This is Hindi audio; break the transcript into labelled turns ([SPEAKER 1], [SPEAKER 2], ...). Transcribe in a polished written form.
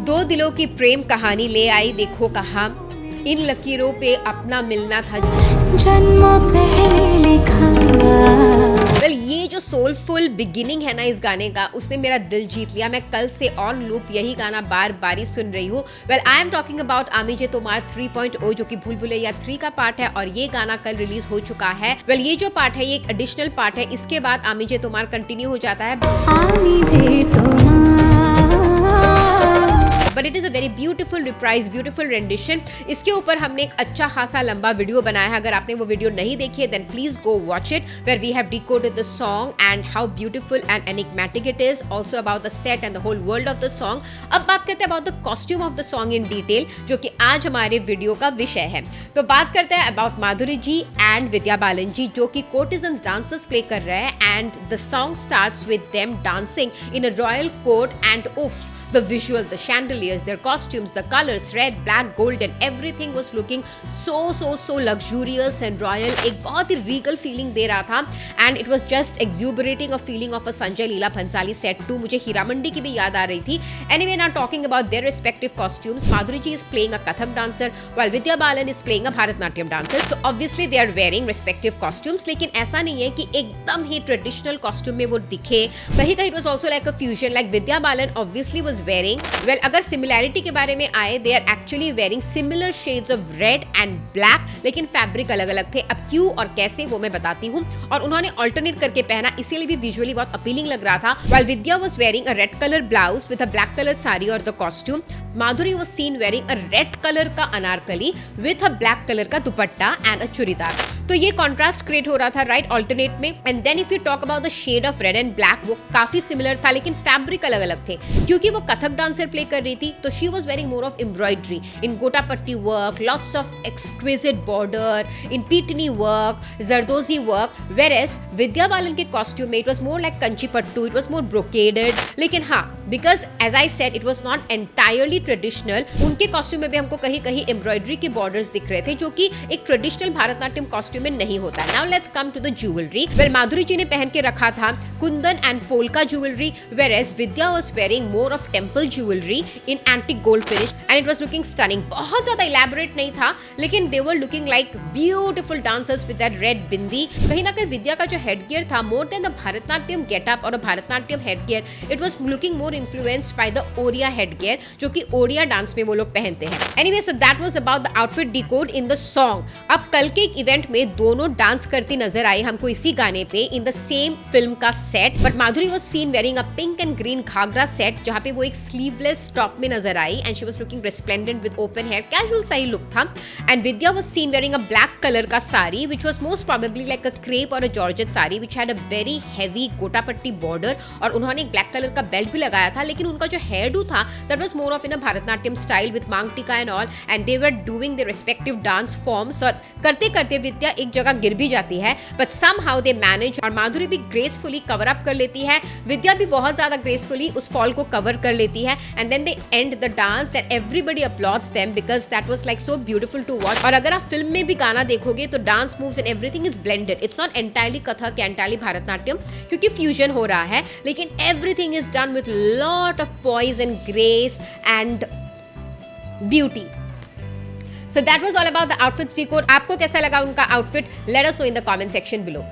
[SPEAKER 1] दो दिलों की प्रेम कहानी ले आई देखो कहाँ, इन लकीरों पे अपना मिलना था
[SPEAKER 2] जन्मों पहले लिखा।
[SPEAKER 1] वेल ये जो सोलफुल बिगिनिंग है ना इस गाने का, उसने मेरा दिल जीत लिया। मैं कल से ऑन लूप यही गाना बार बार ही सुन रही हूँ। Well I am talking about आमी जे तोमार 3.0 जो कि भूल भुलैया 3 का पार्ट है और ये गाना कल रिलीज हो चुका है। वेल ये जो पार्ट है ये एक एडिशनल पार्ट है, इसके बाद आमी जे तोमार कंटिन्यू हो जाता है।
[SPEAKER 2] आमी जे तोमार
[SPEAKER 1] but it is a very beautiful reprise, beautiful rendition. इसके ऊपर हमने एक अच्छा खासा लंबा वीडियो बनाया है। अगर आपने वो वीडियो नहीं देखी है then please go watch it, where we have decoded the song and how beautiful and enigmatic it is, also about the set and the whole world of the song. अब बात करते हैं about the costume of the song in detail, जो कि आज हमारे वीडियो का विषय है। तो बात करते हैं about Madhuri ji and Vidya Balan जी, जो कि कोर्टिजन्स डांसर्स प्ले कर रहे हैं and the song starts with them dancing in a royal court and उफ the visual, the chandeliers, their costumes, the colors, red, black, gold and everything was looking so luxurious and royal. एक बहुत ही regal feeling दे रहा था and it was just exuberating a feeling of a Sanjay Leela Bhansali set too. मुझे हीरा मंडी की भी याद आ रही थी. Anyway, now talking about their respective costumes, Madhuri ji is playing a Kathak dancer while Vidya Balan is playing a Bharatnatyam dancer. So obviously they are wearing respective costumes, लेकिन ऐसा नहीं है कि एकदम ही traditional costume में वो दिखे. कहीं कहीं it was also like a fusion, like Vidya Balan obviously was wearing, well अगर सिमिलैरिटी के बारे में आए, they are actually wearing similar shades of red and black, लेकिन फैब्रिक अलग अलग थे। अब क्यों और कैसे वो मैं बताती हूँ। और उन्होंने ऑल्टरनेट करके पहना, इसीलिए भी विजुअली बहुत अपीलिंग लग रहा था। while Vidya was wearing a red color blouse with a black color sari और the costume, Madhuri was seen wearing a red color का Anarkali with a black color का दुपट्टा and a चूड़ीदार। तो ये कॉन्ट्रास्ट क्रिएट हो रहा था राइट ऑल्टरनेट में। And then if you talk about the shade of red and black, वो काफी सिमिलर था लेकिन फैब्रिक अलग अलग थे। क्योंकि वो कथक डांसर प्ले कर रही थी तो she was wearing more of embroidery in gotapatti work, lots of exquisite border, in pitni work, zardozi work, whereas Vidya Balan के कॉस्ट्यूम में it was more like Kanchi pattu, it was more brocaded. लेकिन हाँ, because as I said it was not entirely traditional, उनके कॉस्ट्यूम में भी हमको कहीं कहीं एम्ब्रॉयडरी के बॉर्डर्स दिख रहे थे, जो कि एक ट्रेडिशनल भारतनाट्यम कॉस्ट्यूम में नहीं होता। Now let's come to the jewellery. Well Madhuri ji ने पहन के रखा था kundan and polka jewellery, whereas Vidya was wearing more of temple jewelry in antique gold finish and it was looking stunning. बहुत ज़्यादा elaborate नहीं था, लेकिन they were looking like beautiful dancers with that red bindi. कहीं ना कहीं विद्या का जो headgear था, more than the Bharatnatyam getup or a Bharatnatyam headgear, it was looking more influenced by the Oriya headgear, जो कि ओडिया डांस में वो लोग पहनते हैं। Anyway, so that was about the outfit decode in the song. अब कल के एक इवेंट में दोनों डांस करती नजर आई हमको इसी गाने पे इन द सेम फिल्म का set, but Madhuri was seen wearing a pink and green ghagra set, जहां पे वो एक स्लीवलेस टॉप में नजर आई and she was looking resplendent with open hair, casual सा ही लुक था। And Vidya was seen wearing a black colour का sari which was most probably like a crepe or a georgette sari which had a very heavy gota patti border, और उन्होंने एक ब्लैक कलर का बेल्ट भी लगाया था। लेकिन उनका जो हेयर डू था that was more of in a Bharatanatyam style with मांग टीका and all, and they were doing the respective dance forms. और करते करते विद्या एक जगह गिर भी जाती है, बट somehow they manage, और माधुरी भी ग्रेसफुली कवर अप कर लेती है, विद्या भी बहुत ज्यादा ग्रेसफुली उस फॉल को कवर कर लेती है। And then they and the dance and everybody uploads them because that was like so beautiful to watch. और अगर आप फिल्म में भी गाना देखोगे तो dance moves and everything is blended, it's not entirely Kathak, entirely Bharatanatyam, क्योंकि फ्यूजन हो रहा है, लेकिन everything is done with lot of poise and grace and beauty. So that was all about the outfits decode. आपको कैसा लगा उनका outfit? Let us know in the comment section below.